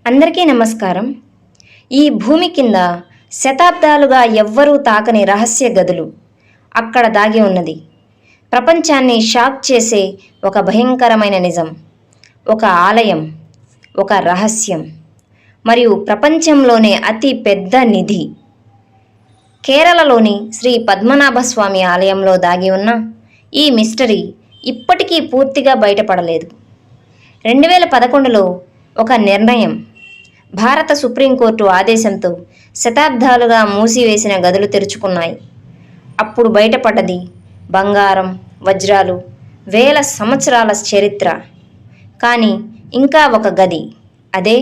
అందరికీ నమస్కారం. ఈ భూమి కింద శతాబ్దాలుగా ఎవ్వరూ తాకని రహస్య గదులు అక్కడ దాగి ఉన్నది. ప్రపంచాన్ని షాక్ చేసే ఒక భయంకరమైన నిజం, ఒక ఆలయం, ఒక రహస్యం మరియు ప్రపంచంలోనే అతి పెద్ద నిధి. కేరళలోని శ్రీ పద్మనాభస్వామి ఆలయంలో దాగి ఉన్న ఈ మిస్టరీ ఇప్పటికీ పూర్తిగా బయటపడలేదు. 2011లో ఒక నిర్ణయం, భారత సుప్రీంకోర్టు ఆదేశంతో శతాబ్దాలుగా మూసివేసిన గదులు తెరుచుకున్నాయి. అప్పుడు బయటపడ్డది బంగారం, వజ్రాలు, వేల సంవత్సరాల చరిత్ర. కానీ ఇంకా ఒక గది, అదే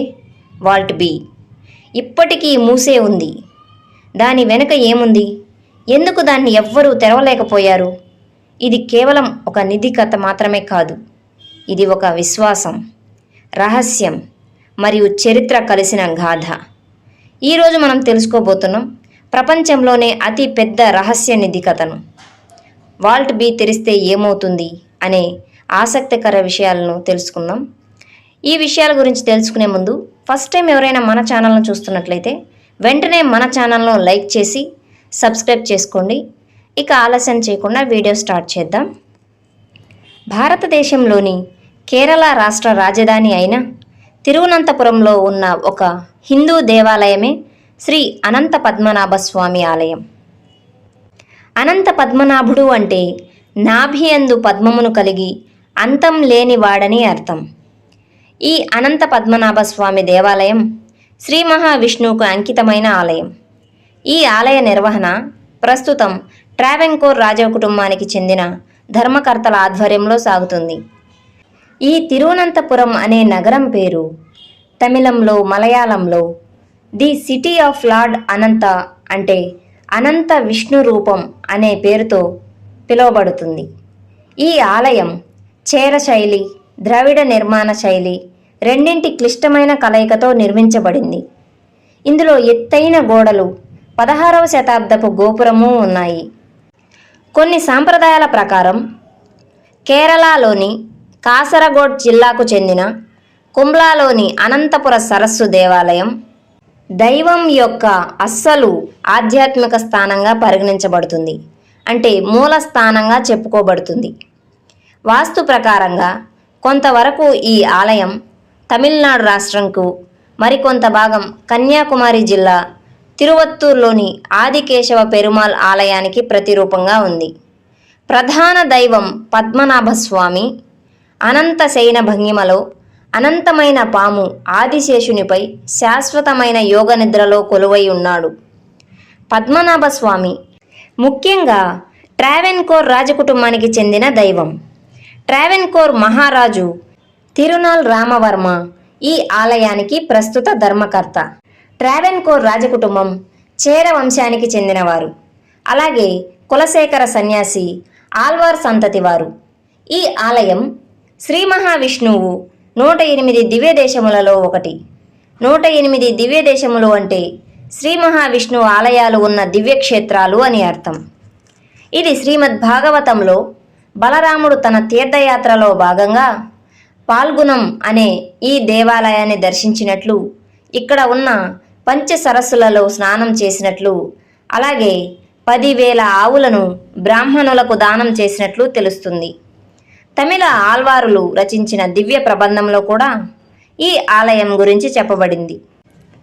వాల్ట్ బి, ఇప్పటికీ మూసే ఉంది. దాని వెనుక ఏముంది? ఎందుకు దాన్ని ఎవ్వరూ తెరవలేకపోయారు? ఇది కేవలం ఒక నిధి కథ మాత్రమే కాదు, ఇది ఒక విశ్వాసం, రహస్యం మరియు చరిత్ర కలిసిన గాథ. ఈరోజు మనం తెలుసుకోబోతున్నాం ప్రపంచంలోనే అతి పెద్ద రహస్య నిధి కథను. వాల్ట్ బి తెరిస్తే ఏమవుతుంది అనే ఆసక్తికర విషయాలను తెలుసుకుందాం. ఈ విషయాల గురించి తెలుసుకునే ముందు ఫస్ట్ టైం ఎవరైనా మన ఛానల్ను చూస్తున్నట్లయితే వెంటనే మన ఛానల్ను లైక్ చేసి సబ్స్క్రైబ్ చేసుకోండి. ఇక ఆలస్యం చేయకుండా వీడియో స్టార్ట్ చేద్దాం. భారతదేశంలోని కేరళ రాష్ట్ర రాజధాని అయిన తిరువనంతపురంలో ఉన్న ఒక హిందూ దేవాలయమే శ్రీ అనంత పద్మనాభ స్వామి ఆలయం. అనంత పద్మనాభుడు అంటే నాభియందు పద్మమును కలిగి అంతం లేని వాడని అర్థం. ఈ అనంత పద్మనాభ స్వామి దేవాలయం శ్రీ మహావిష్ణువుకు అంకితమైన ఆలయం. ఈ ఆలయ నిర్వహణ ప్రస్తుతం ట్రావెన్కోర్ రాజకుటుంబానికి చెందిన ధర్మకర్తల ఆధ్వర్యంలో సాగుతుంది. ఈ తిరువనంతపురం అనే నగరం పేరు తమిళంలో, మలయాళంలో ది సిటీ ఆఫ్ లార్డ్ అనంత అంటే అనంత విష్ణు రూపం అనే పేరుతో పిలువబడుతుంది. ఈ ఆలయం చేర శైలి, ద్రవిడ నిర్మాణ శైలి రెండింటి క్లిష్టమైన కలయికతో నిర్మించబడింది. ఇందులో ఎత్తైన గోడలు, 16వ శతాబ్దపు గోపురము ఉన్నాయి. కొన్ని సాంప్రదాయాల ప్రకారం కేరళలోని కాసరగోడ్ జిల్లాకు చెందిన కుంబ్లాలోని అనంతపుర సరస్సు దేవాలయం దైవం యొక్క అస్సలు ఆధ్యాత్మిక స్థానంగా పరిగణించబడుతుంది, అంటే మూల స్థానంగా చెప్పుకోబడుతుంది. వాస్తు ప్రకారంగా కొంతవరకు ఈ ఆలయం తమిళనాడు రాష్ట్రంకు, మరికొంత భాగం కన్యాకుమారి జిల్లా తిరువత్తూరులోని ఆదికేశవ పెరుమాళ్ ఆలయానికి ప్రతిరూపంగా ఉంది. ప్రధాన దైవం పద్మనాభస్వామి అనంత శయన భంగిమలో అనంతమైన పాము ఆదిశేషునిపై శాశ్వతమైన యోగ నిద్రలో కొలువై ఉన్నాడు. పద్మనాభస్వామి ముఖ్యంగా ట్రావెన్కోర్ రాజకుటుంబానికి చెందిన దైవం. ట్రావెన్కోర్ మహారాజు తిరునాల్ రామవర్మ ఈ ఆలయానికి ప్రస్తుత ధర్మకర్త. ట్రావెన్కోర్ రాజకుటుంబం చేర వంశానికి చెందినవారు. అలాగే కులశేఖర సన్యాసి ఆల్వార్ సంతతి వారు. ఈ ఆలయం శ్రీ మహావిష్ణువు 108 దివ్య దేశములలో ఒకటి. 108 దివ్య దేశములు అంటే శ్రీ మహావిష్ణువు ఆలయాలు ఉన్న దివ్యక్షేత్రాలు అని అర్థం. ఇది శ్రీమద్ భాగవతంలో బలరాముడు తన తీర్థయాత్రలో భాగంగా పాల్గుణం అనే ఈ దేవాలయాన్ని దర్శించినట్లు, ఇక్కడ ఉన్న పంచ సరస్సులలో స్నానం చేసినట్లు, అలాగే 10,000 ఆవులను బ్రాహ్మణులకు దానం చేసినట్లు తెలుస్తుంది. తమిళ ఆల్వారులు రచించిన దివ్య ప్రబంధంలో కూడా ఈ ఆలయం గురించి చెప్పబడింది.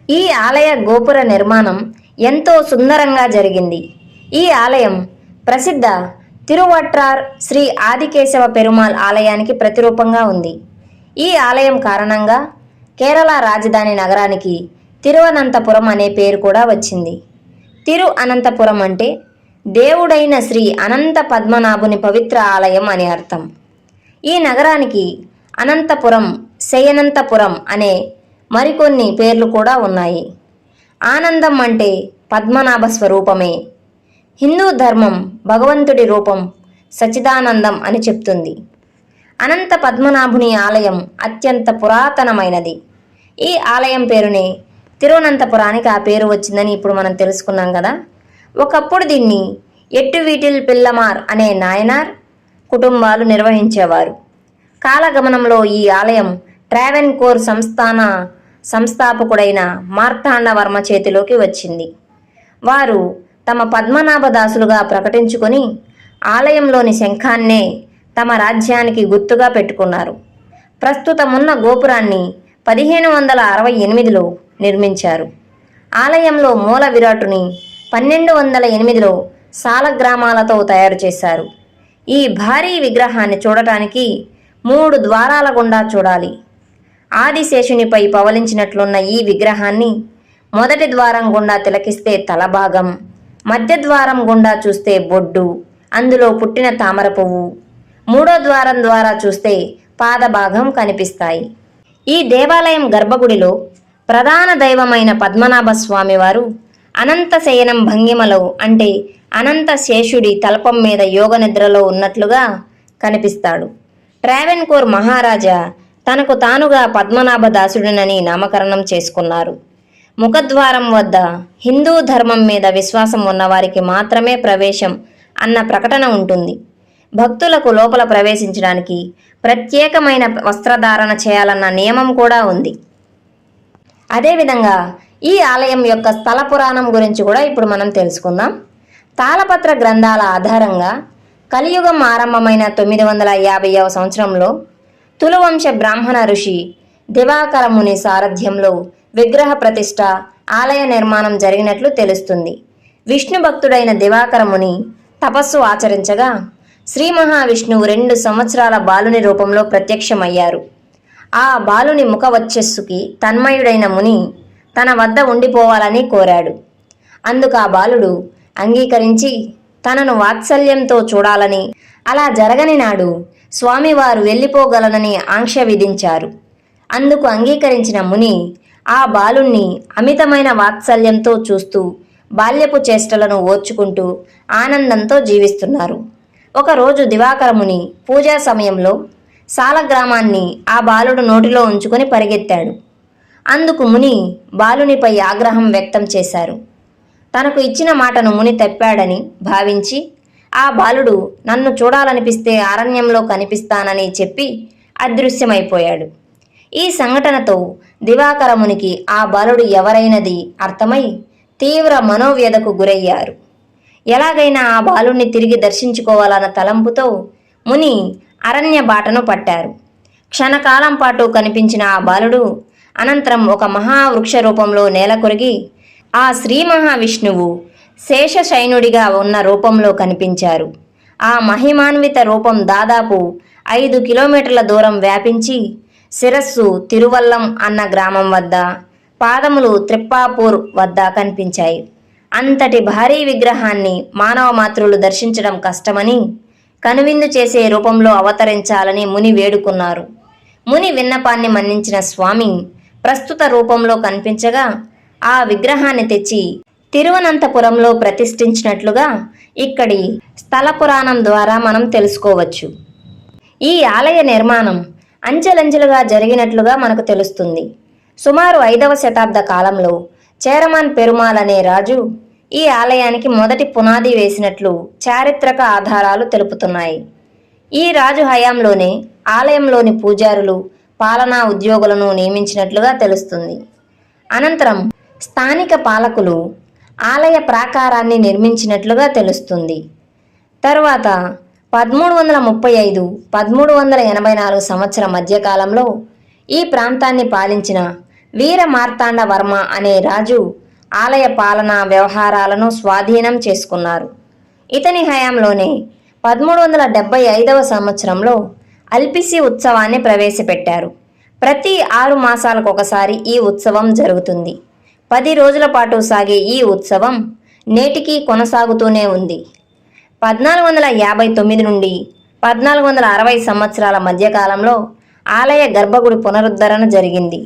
ఈ ఆలయ గోపుర నిర్మాణం ఎంతో సుందరంగా జరిగింది. ఈ ఆలయం ప్రసిద్ధ తిరువట్రార్ శ్రీ ఆదికేశవ పెరుమాళ్ ఆలయానికి ప్రతిరూపంగా ఉంది. ఈ ఆలయం కారణంగా కేరళ రాజధాని నగరానికి తిరువనంతపురం అనే పేరు కూడా వచ్చింది. తిరు అనంతపురం అంటే దేవుడైన శ్రీ అనంత పద్మనాభుని పవిత్ర ఆలయం అని అర్థం. ఈ నగరానికి అనంతపురం, శయనంతపురం అనే మరికొన్ని పేర్లు కూడా ఉన్నాయి. ఆనందం అంటే పద్మనాభ స్వరూపమే. హిందూ ధర్మం భగవంతుడి రూపం సచ్చిదానందం అని చెప్తుంది. అనంత పద్మనాభుని ఆలయం అత్యంత పురాతనమైనది. ఈ ఆలయం పేరునే తిరువనంతపురానికి ఆ పేరు వచ్చిందని ఇప్పుడు మనం తెలుసుకున్నాం కదా. ఒకప్పుడు దీన్ని ఎట్టువీటిల్ పిల్లమార్ అనే నాయనార్ కుటుంబాలు నిర్వహించేవారు. కాలగమనంలో ఈ ఆలయం ట్రావెన్కోర్ సంస్థాన సంస్థాపకుడైన మార్తాండవర్మ చేతిలోకి వచ్చింది. వారు తమ పద్మనాభదాసులుగా ప్రకటించుకొని ఆలయంలోని శంఖాన్నే తమ రాజ్యానికి గుర్తుగా పెట్టుకున్నారు. ప్రస్తుతమున్న గోపురాన్ని 1568లో నిర్మించారు. ఆలయంలో మూల విరాటుని 1208లో సాలగ్రామాలతో తయారు చేశారు. ఈ భారీ విగ్రహాన్ని చూడటానికి 3 ద్వారాల గుండా చూడాలి. ఆదిశేషునిపై పవలించినట్లున్న ఈ విగ్రహాన్ని మొదటి ద్వారం గుండా తిలకిస్తే తలభాగం, మధ్య ద్వారం గుండా చూస్తే బొడ్డు, అందులో పుట్టిన తామర పువ్వు, మూడో ద్వారం ద్వారా చూస్తే పాదభాగం కనిపిస్తాయి. ఈ దేవాలయం గర్భగుడిలో ప్రధాన దైవమైన పద్మనాభ స్వామివారు అనంత శయనం భంగిమలో, అంటే అనంత శేషుడి తల్పం మీద యోగనిద్రలో ఉన్నట్లుగా కనిపిస్తాడు. ట్రావెన్కోర్ మహారాజా తనకు తానుగా పద్మనాభ దాసుడినని నామకరణం చేసుకున్నారు. ముఖద్వారం వద్ద హిందూ ధర్మం మీద విశ్వాసం ఉన్నవారికి మాత్రమే ప్రవేశం అన్న ప్రకటన ఉంటుంది. భక్తులకు లోపల ప్రవేశించడానికి ప్రత్యేకమైన వస్త్రధారణ చేయాలన్న నియమం కూడా ఉంది. అదేవిధంగా ఈ ఆలయం యొక్క స్థల పురాణం గురించి కూడా ఇప్పుడు మనం తెలుసుకుందాం. తాళపత్ర గ్రంథాల ఆధారంగా కలియుగం ఆరంభమైన 950వ సంవత్సరంలో తులువంశ బ్రాహ్మణ ఋషి దివాకర ముని సారథ్యంలో విగ్రహ ప్రతిష్ఠ, ఆలయ నిర్మాణం జరిగినట్లు తెలుస్తుంది. విష్ణు భక్తుడైన దివాకర ముని తపస్సు ఆచరించగా శ్రీ మహావిష్ణువు 2 సంవత్సరాల బాలుని రూపంలో ప్రత్యక్షమయ్యారు. ఆ బాలుని ముఖ వచ్చస్సుకి తన్మయుడైన ముని తన వద్ద ఉండిపోవాలని కోరాడు. అందుకు ఆ బాలుడు అంగీకరించి తనను వాత్సల్యంతో చూడాలని, అలా జరగని నాడు స్వామివారు వెళ్ళిపోగలనని ఆంక్ష విధించారు. అందుకు అంగీకరించిన ముని ఆ బాలుణ్ణి అమితమైన వాత్సల్యంతో చూస్తూ బాల్యపు చేష్టలను ఓర్చుకుంటూ ఆనందంతో జీవిస్తున్నారు. ఒకరోజు దివాకరముని పూజా సమయంలో సాలగ్రామాన్ని ఆ బాలుడు నోటిలో ఉంచుకొని పరిగెత్తాడు. అందుకు ముని బాలునిపై ఆగ్రహం వ్యక్తం చేశారు. తనకు ఇచ్చిన మాటను ముని తప్పాడని భావించి ఆ బాలుడు నన్ను చూడాలనిపిస్తే అరణ్యంలో కనిపిస్తానని చెప్పి అదృశ్యమైపోయాడు. ఈ సంఘటనతో దివాకరమునికి ఆ బాలుడు ఎవరైనది అర్థమై తీవ్ర మనోవ్యధకు గురయ్యారు. ఎలాగైనా ఆ బాలుణ్ణి తిరిగి దర్శించుకోవాలన్న తలంపుతో ముని అరణ్య బాటను పట్టారు. క్షణకాలం పాటు కనిపించిన ఆ బాలుడు అనంతరం ఒక మహావృక్ష రూపంలో నేలకొరిగి ఆ శ్రీ మహావిష్ణువు శేషశయనుడిగా ఉన్న రూపంలో కనిపించారు. ఆ మహిమాన్విత రూపం దాదాపు 5 కిలోమీటర్ల దూరం వ్యాపించి శిరస్సు తిరువల్లం అన్న గ్రామం వద్ద, పాదములు త్రిప్పాపూర్ వద్ద కనిపించాయి. అంతటి భారీ విగ్రహాన్ని మానవ మాతృలు దర్శించడం కష్టమని కనువిందు చేసే రూపంలో అవతరించాలని ముని వేడుకున్నారు. ముని విన్నపాన్ని మన్నించిన స్వామి ప్రస్తుత రూపంలో కనిపించగా ఆ విగ్రహాన్ని తెచ్చి తిరువనంతపురంలో ప్రతిష్ఠించినట్లుగా ఇక్కడి స్థల పురాణం ద్వారా మనం తెలుసుకోవచ్చు. ఈ ఆలయ నిర్మాణం అంచెలంచెలుగా జరిగినట్లుగా మనకు తెలుస్తుంది. సుమారు 5వ శతాబ్ద కాలంలో చేరమాన్ పెరుమాల్ అనే రాజు ఈ ఆలయానికి మొదటి పునాది వేసినట్లు చారిత్రక ఆధారాలు తెలుపుతున్నాయి. ఈ రాజు హయాంలోనే ఆలయంలోని పూజారులు, పాలనా ఉద్యోగులను నియమించినట్లుగా తెలుస్తుంది. అనంతరం స్థానిక పాలకులు ఆలయ ప్రాకారాన్ని నిర్మించినట్లుగా తెలుస్తుంది. తరువాత 1335-1384 సంవత్సరం మధ్యకాలంలో ఈ ప్రాంతాన్ని పాలించిన వీర మార్తాండ వర్మ అనే రాజు ఆలయ పాలనా వ్యవహారాలను స్వాధీనం చేసుకున్నారు. ఇతని హయాంలోనే 1375వ సంవత్సరంలో అల్పిసి ఉత్సవాన్ని ప్రవేశపెట్టారు. ప్రతి 6 మాసాలకు ఒకసారి ఈ ఉత్సవం జరుగుతుంది. 10 రోజుల పాటు సాగే ఈ ఉత్సవం నేటికీ కొనసాగుతూనే ఉంది. 1459 నుండి 1460 సంవత్సరాల మధ్యకాలంలో ఆలయ గర్భగుడి పునరుద్ధరణ జరిగింది.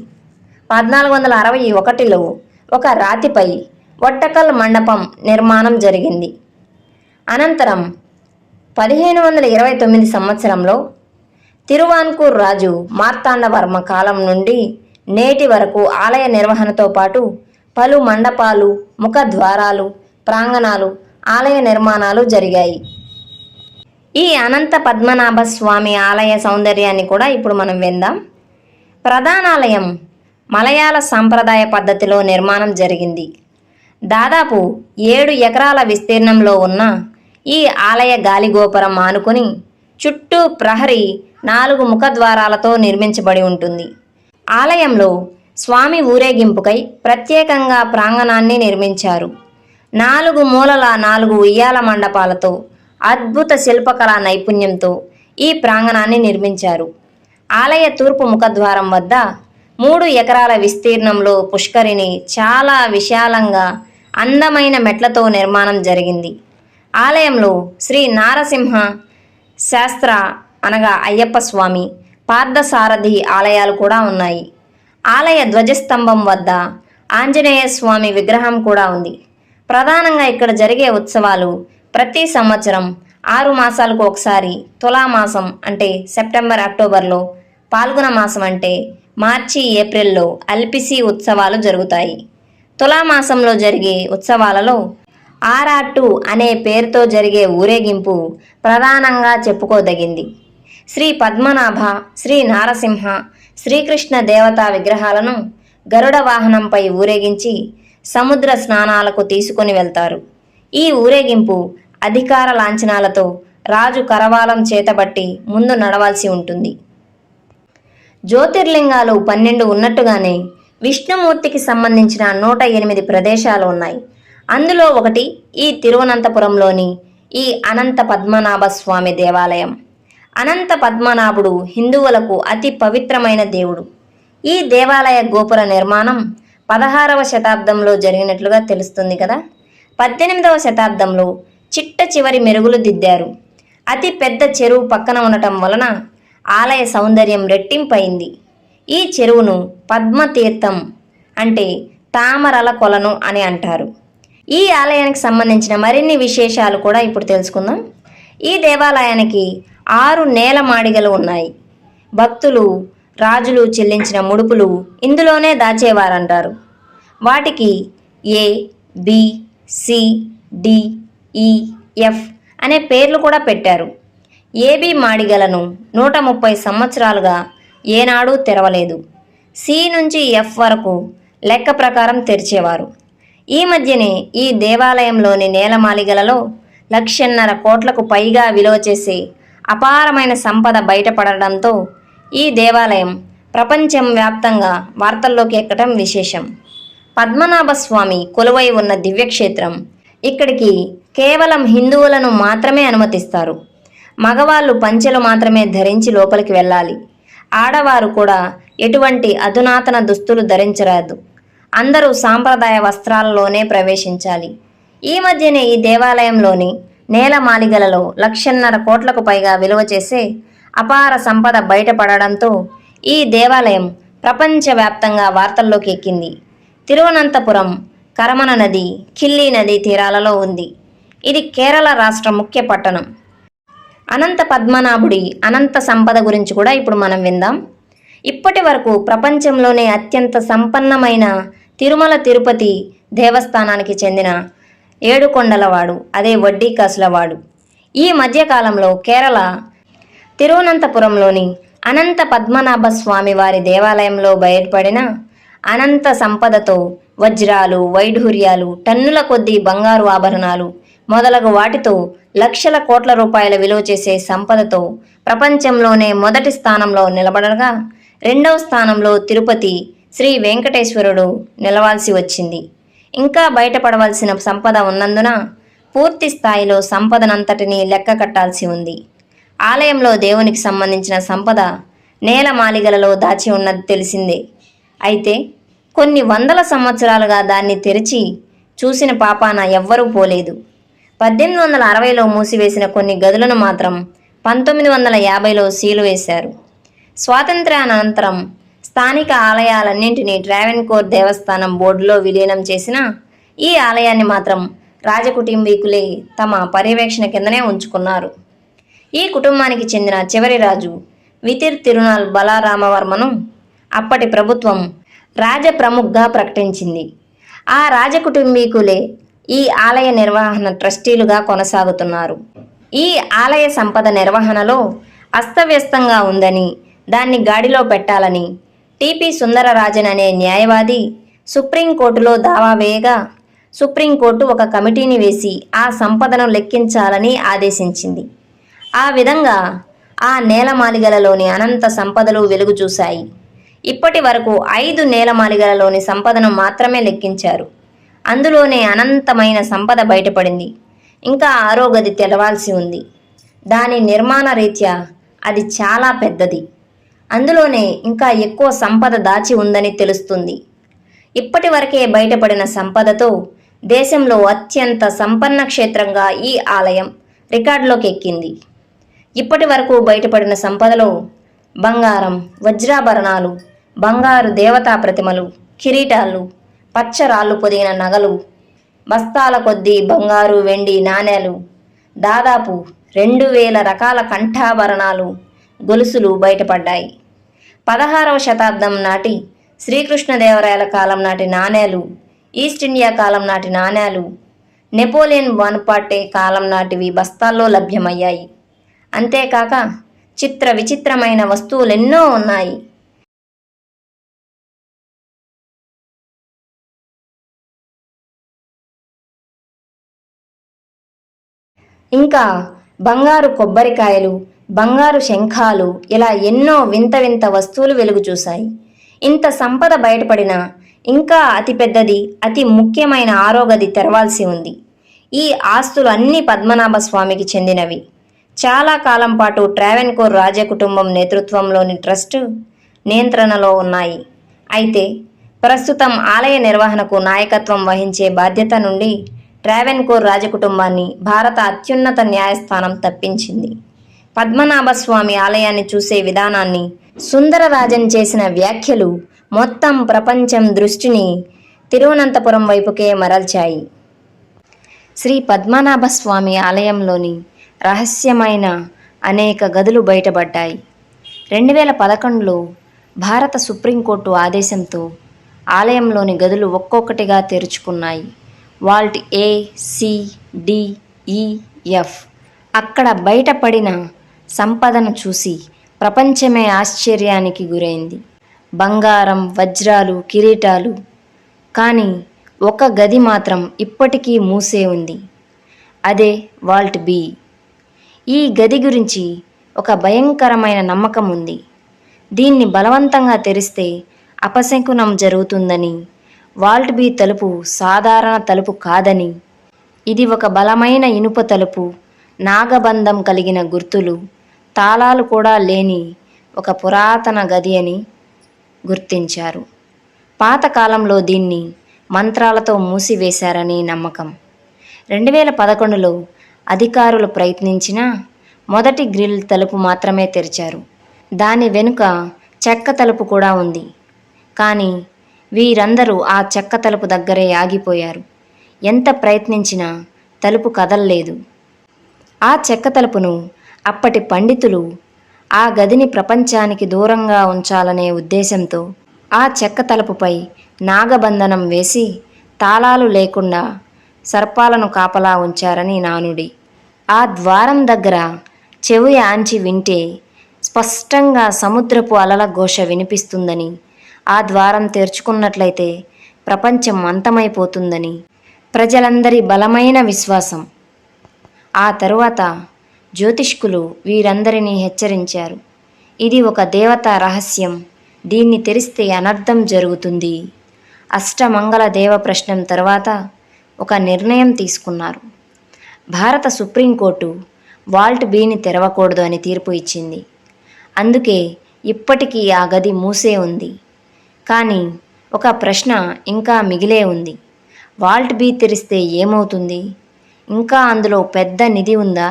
1461లో ఒక రాతిపై ఒట్టకల్ మండపం నిర్మాణం జరిగింది. అనంతరం 1529 సంవత్సరంలో తిరువాన్కూర్ రాజు మార్తాండవర్మ కాలం నుండి నేటి వరకు ఆలయ నిర్వహణతో పాటు పలు మండపాలు, ముఖద్వారాలు, ప్రాంగణాలు, ఆలయ నిర్మాణాలు జరిగాయి. ఈ అనంత పద్మనాభ స్వామి ఆలయ సౌందర్యాన్ని కూడా ఇప్పుడు మనం విందాం. ప్రధానాలయం మలయాళ సాంప్రదాయ పద్ధతిలో నిర్మాణం జరిగింది. దాదాపు 7 ఎకరాల విస్తీర్ణంలో ఉన్న ఈ ఆలయ గాలిగోపురం ఆనుకుని చుట్టూ ప్రహరీ 4 ముఖద్వారాలతో నిర్మించబడి ఉంటుంది. ఆలయంలో స్వామి ఊరేగింపుకై ప్రత్యేకంగా ప్రాంగణాన్ని నిర్మించారు. 4 మూలల 4 ఉయ్యాల మండపాలతో అద్భుత శిల్పకళా నైపుణ్యంతో ఈ ప్రాంగణాన్ని నిర్మించారు. ఆలయ తూర్పు ముఖద్వారం వద్ద 3 ఎకరాల విస్తీర్ణంలో పుష్కరిణి చాలా విశాలంగా అందమైన మెట్లతో నిర్మాణం జరిగింది. ఆలయంలో శ్రీ నారసింహ శాస్త్ర అనగా అయ్యప్ప స్వామి, పార్థసారథి ఆలయాలు కూడా ఉన్నాయి. ఆలయ ధ్వజస్తంభం వద్ద ఆంజనేయ స్వామి విగ్రహం కూడా ఉంది. ప్రధానంగా ఇక్కడ జరిగే ఉత్సవాలు ప్రతి సంవత్సరం 6 మాసాలకు ఒకసారి తులామాసం అంటే సెప్టెంబర్ అక్టోబర్లో, పాల్గొన మాసం అంటే మార్చి ఏప్రిల్లో అల్పిసి ఉత్సవాలు జరుగుతాయి. తులామాసంలో జరిగే ఉత్సవాలలో ఆరాట్టు అనే పేరుతో జరిగే ఊరేగింపు ప్రధానంగా చెప్పుకోదగింది. శ్రీ పద్మనాభ, శ్రీ నారసింహ, శ్రీకృష్ణ దేవతా విగ్రహాలను గరుడ వాహనంపై ఊరేగించి సముద్ర స్నానాలకు తీసుకొని వెళ్తారు. ఈ ఊరేగింపు అధికార లాంఛనాలతో రాజు కరవాలం చేతబట్టి ముందు నడవాల్సి ఉంటుంది. జ్యోతిర్లింగాలు 12 ఉన్నట్టుగానే విష్ణుమూర్తికి సంబంధించిన 108 ప్రదేశాలు ఉన్నాయి. అందులో ఒకటి ఈ తిరువనంతపురంలోని ఈ అనంత పద్మనాభ స్వామి దేవాలయం. అనంత పద్మనాభుడు హిందువులకు అతి పవిత్రమైన దేవుడు. ఈ దేవాలయ గోపుర నిర్మాణం 16వ శతాబ్దంలో జరిగినట్లుగా తెలుస్తుంది కదా. 18వ శతాబ్దంలో చిట్ట చివరి మెరుగులు దిద్దారు. అతి పెద్ద చెరువు పక్కన ఉండటం వలన ఆలయ సౌందర్యం రెట్టింపైంది. ఈ చెరువును పద్మతీర్థం అంటే తామరల కొలను అని అంటారు. ఈ ఆలయానికి సంబంధించిన మరిన్ని విశేషాలు కూడా ఇప్పుడు తెలుసుకుందాం. ఈ దేవాలయానికి 6 నేల మాడిగలు ఉన్నాయి. భక్తులు, రాజులు చెల్లించిన ముడుపులు ఇందులోనే దాచేవారంటారు. వాటికి A, B, C, D, E, F అనే పేర్లు కూడా పెట్టారు. AB మాడిగలను 130 సంవత్సరాలుగా ఏనాడూ తెరవలేదు. C నుంచి F వరకు లెక్క ప్రకారం తెరిచేవారు. ఈ మధ్యనే ఈ దేవాలయంలోని నేలమాళిగలలో 1,50,000 కోట్లకు పైగా విలువ చేసే అపారమైన సంపద బయటపడడంతో ఈ దేవాలయం ప్రపంచం వ్యాప్తంగా వార్తల్లోకి ఎక్కడం విశేషం. పద్మనాభ స్వామి కొలువై ఉన్న దివ్యక్షేత్రం. ఇక్కడికి కేవలం హిందువులను మాత్రమే అనుమతిస్తారు. మగవాళ్ళు పంచెలు మాత్రమే ధరించి లోపలికి వెళ్ళాలి. ఆడవారు కూడా ఎటువంటి అధునాతన దుస్తులు ధరించరాదు. అందరూ సాంప్రదాయ వస్త్రాలలోనే ప్రవేశించాలి. ఈ మధ్యనే ఈ దేవాలయంలోని నేలమాళిగలలో 1,50,000 కోట్లకు పైగా విలువ చేసే అపార సంపద బయటపడడంతో ఈ దేవాలయం ప్రపంచవ్యాప్తంగా వార్తల్లోకి ఎక్కింది. తిరువనంతపురం కరమన నది, కిల్లీ నది తీరాలలో ఉంది. ఇది కేరళ రాష్ట్ర ముఖ్య పట్టణం. అనంత పద్మనాభుడి అనంత సంపద గురించి కూడా ఇప్పుడు మనం విందాం. ఇప్పటి వరకు ప్రపంచంలోనే అత్యంత సంపన్నమైన తిరుమల తిరుపతి దేవస్థానానికి చెందిన ఏడుకొండలవాడు, అదే వడ్డీ కాసులవాడు. ఈ మధ్యకాలంలో కేరళ తిరువనంతపురంలోని అనంత పద్మనాభ స్వామి వారి దేవాలయంలో బయటపడిన అనంత సంపదతో వజ్రాలు, వైఢూర్యాలు, టన్నుల కొద్దీ బంగారు ఆభరణాలు మొదలగు వాటితో లక్షల కోట్ల రూపాయల విలువ చేసే సంపదతో ప్రపంచంలోనే మొదటి స్థానంలో నిలబడగా, 2వ స్థానంలో తిరుపతి శ్రీ వెంకటేశ్వరుడు నిలవాల్సి వచ్చింది. ఇంకా బయటపడవలసిన సంపద ఉన్నందున పూర్తి స్థాయిలో సంపదనంతటినీ లెక్క కట్టాల్సి ఉంది. ఆలయంలో దేవునికి సంబంధించిన సంపద నేలమాళిగలలో దాచి ఉన్నది తెలిసిందే. అయితే కొన్ని వందల సంవత్సరాలుగా దాన్ని తెరిచి చూసిన పాపాన ఎవ్వరూ పోలేదు. 1860లో మూసివేసిన కొన్ని గదులను మాత్రం 1950లో సీలు వేశారు. స్వాతంత్ర్యానంతరం స్థానిక ఆలయాలన్నింటినీ ట్రావెన్కోర్ దేవస్థానం బోర్డులో విలీనం చేసిన ఈ ఆలయాన్ని మాత్రం రాజకుటుంబీకులే తమ పర్యవేక్షణ కిందనే ఉంచుకున్నారు. ఈ కుటుంబానికి చెందిన చివరి రాజు వితిర్ తిరునాల్ బలరామవర్మను అప్పటి ప్రభుత్వం రాజప్రముఖగా ప్రకటించింది. ఆ రాజకుటుంబీకులే ఈ ఆలయ నిర్వహణ ట్రస్టీలుగా కొనసాగుతున్నారు. ఈ ఆలయ సంపద నిర్వహణలో అస్తవ్యస్తంగా ఉందని, దాన్ని గాడిలో పెట్టాలని టిపి సుందరరాజన్ అనే న్యాయవాది సుప్రీంకోర్టులో దావా వేయగా సుప్రీంకోర్టు ఒక కమిటీని వేసి ఆ సంపదను లెక్కించాలని ఆదేశించింది. ఆ విధంగా ఆ నేలమాళిగలలోని అనంత సంపదలు వెలుగు చూశాయి. ఇప్పటి వరకు 5 నేలమాళిగలలోని సంపదను మాత్రమే లెక్కించారు. అందులోనే అనంతమైన సంపద బయటపడింది. ఇంకా 6వ గది తెరవాల్సి ఉంది. దాని నిర్మాణ రీత్యా అది చాలా పెద్దది. అందులోనే ఇంకా ఎక్కువ సంపద దాచి ఉందని తెలుస్తుంది. ఇప్పటి వరకే బయటపడిన సంపదతో దేశంలో అత్యంత సంపన్న క్షేత్రంగా ఈ ఆలయం రికార్డులోకి ఎక్కింది. ఇప్పటి వరకు బయటపడిన సంపదలో బంగారం, వజ్రాభరణాలు, బంగారు దేవతా ప్రతిమలు, కిరీటాలు, పచ్చరాళ్ళు పొదిగిన నగలు, బస్తాల కొద్దీ బంగారు, వెండి నాణేలు, దాదాపు 2000 రకాల కంఠాభరణాలు, గొలుసులు బయటపడ్డాయి. 16వ శతాబ్దం నాటి శ్రీకృష్ణదేవరాయల కాలం నాటి నాణేలు, ఈస్ట్ ఇండియా కాలం నాటి నాణేలు, నెపోలియన్ బోనపార్టే కాలం నాటివి బస్తాల్లో లభ్యమయ్యాయి. అంతేకాక చిత్ర విచిత్రమైన వస్తువులెన్నో ఉన్నాయి. ఇంకా బంగారు కొబ్బరికాయలు, బంగారు శంఖాలు, ఇలా ఎన్నో వింత వింత వస్తువులు వెలుగు చూశాయి. ఇంత సంపద బయటపడినా ఇంకా అతిపెద్దది, అతి ముఖ్యమైన 6వ గది తెరవాల్సి ఉంది. ఈ ఆస్తులు అన్నీ పద్మనాభ స్వామికి చెందినవి. చాలా కాలం పాటు ట్రావెన్కోర్ రాజకుటుంబం నేతృత్వంలోని ట్రస్ట్ నియంత్రణలో ఉన్నాయి. అయితే ప్రస్తుతం ఆలయ నిర్వహణకు నాయకత్వం వహించే బాధ్యత నుండి ట్రావెన్కోర్ రాజకుటుంబాన్ని భారత అత్యున్నత న్యాయస్థానం తప్పించింది. పద్మనాభ స్వామి ఆలయాన్ని చూసే విధానాన్ని సుందరరాజన్ చేసిన వ్యాఖ్యలు మొత్తం ప్రపంచం దృష్టిని తిరువనంతపురం వైపుకే మరల్చాయి. శ్రీ పద్మనాభ స్వామి ఆలయంలోని రహస్యమైన అనేక గదులు బయటపడ్డాయి. 2011లో భారత సుప్రీంకోర్టు ఆదేశంతో ఆలయంలోని గదులు ఒక్కొక్కటిగా తెరుచుకున్నాయి. Vault A, C, D, E, F. అక్కడ బయటపడిన సంపదను చూసి ప్రపంచమే ఆశ్చర్యానికి గురైంది. బంగారం, వజ్రాలు, కిరీటాలు. కానీ ఒక గది మాత్రం ఇప్పటికీ మూసే ఉంది. అదే వాల్ట్ B. ఈ గది గురించి ఒక భయంకరమైన నమ్మకం ఉంది. దీన్ని బలవంతంగా తెరిస్తే అపశకునం జరుగుతుందని, వాల్ట్ B తలుపు సాధారణ తలుపు కాదని, ఇది ఒక బలమైన ఇనుప తలుపు, నాగబంధం కలిగిన గుర్తులు, తాళాలు కూడా లేని ఒక పురాతన గది అని గుర్తించారు. పాతకాలంలో దీన్ని మంత్రాలతో మూసివేశారని నమ్మకం. 2011లో అధికారులు ప్రయత్నించినా మొదటి గ్రిల్ తలుపు మాత్రమే తెరిచారు. దాని వెనుక చెక్క తలుపు కూడా ఉంది. కానీ వీరందరూ ఆ చెక్క తలుపు దగ్గరే ఆగిపోయారు. ఎంత ప్రయత్నించినా తలుపు కదల్లేదు. ఆ చెక్క తలుపును అప్పటి పండితులు ఆ గదిని ప్రపంచానికి దూరంగా ఉంచాలనే ఉద్దేశంతో ఆ చెక్క తలుపుపై నాగబంధనం వేసి తాళాలు లేకుండా సర్పాలను కాపలా ఉంచారని నానుడి. ఆ ద్వారం దగ్గర చెవి ఆంచి వింటే స్పష్టంగా సముద్రపు అలల ఘోష వినిపిస్తుందని, ఆ ద్వారం తెరుచుకున్నట్లయితే ప్రపంచం అంతమైపోతుందని ప్రజలందరి బలమైన విశ్వాసం. ఆ తరువాత జ్యోతిష్కులు వీరందరినీ హెచ్చరించారు. ఇది ఒక దేవతా రహస్యం, దీన్ని తెరిస్తే అనర్థం జరుగుతుంది. అష్టమంగళ దేవ ప్రశ్నం తర్వాత ఒక నిర్ణయం తీసుకున్నారు. భారత సుప్రీంకోర్టు వాల్ట్ Bని తెరవకూడదు అని తీర్పు ఇచ్చింది. అందుకే ఇప్పటికీ ఆ గది మూసే ఉంది. కానీ ఒక ప్రశ్న ఇంకా మిగిలే ఉంది. వాల్ట్ B తెరిస్తే ఏమవుతుంది? ఇంకా అందులో పెద్ద నిధి ఉందా?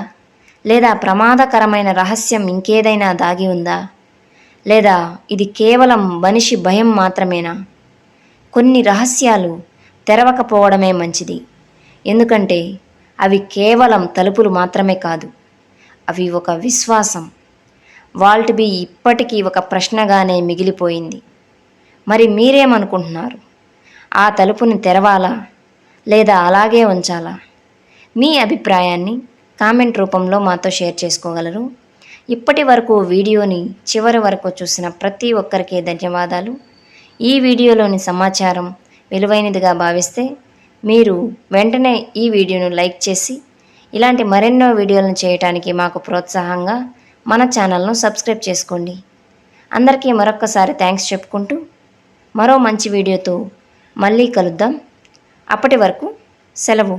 లేదా ప్రమాదకరమైన రహస్యం ఇంకేదైనా దాగి ఉందా? లేదా ఇది కేవలం మనిషి భయం మాత్రమేనా? కొన్ని రహస్యాలు తెరవకపోవడమే మంచిది. ఎందుకంటే అవి కేవలం తలుపులు మాత్రమే కాదు, అవి ఒక విశ్వాసం. వాల్ట్ B ఇప్పటికీ ఒక ప్రశ్నగానే మిగిలిపోయింది. మరి మీరేమనుకుంటున్నారు? ఆ తలుపుని తెరవాలా లేదా అలాగే ఉంచాలా? మీ అభిప్రాయాన్ని కామెంట్ రూపంలో మాతో షేర్ చేసుకోగలరు. ఇప్పటి వరకు వీడియోని చివరి వరకు చూసిన ప్రతి ఒక్కరికి ధన్యవాదాలు. ఈ వీడియోలోని సమాచారం విలువైనదిగా భావిస్తే మీరు వెంటనే ఈ వీడియోను లైక్ చేసి ఇలాంటి మరెన్నో వీడియోలను చేయడానికి మాకు ప్రోత్సాహంగా మన ఛానల్ను సబ్స్క్రైబ్ చేసుకోండి. అందరికీ మరొక్కసారి థ్యాంక్స్ చెప్పుకుంటూ మరో మంచి వీడియోతో మళ్ళీ కలుద్దాం. అప్పటి వరకు సెలవు.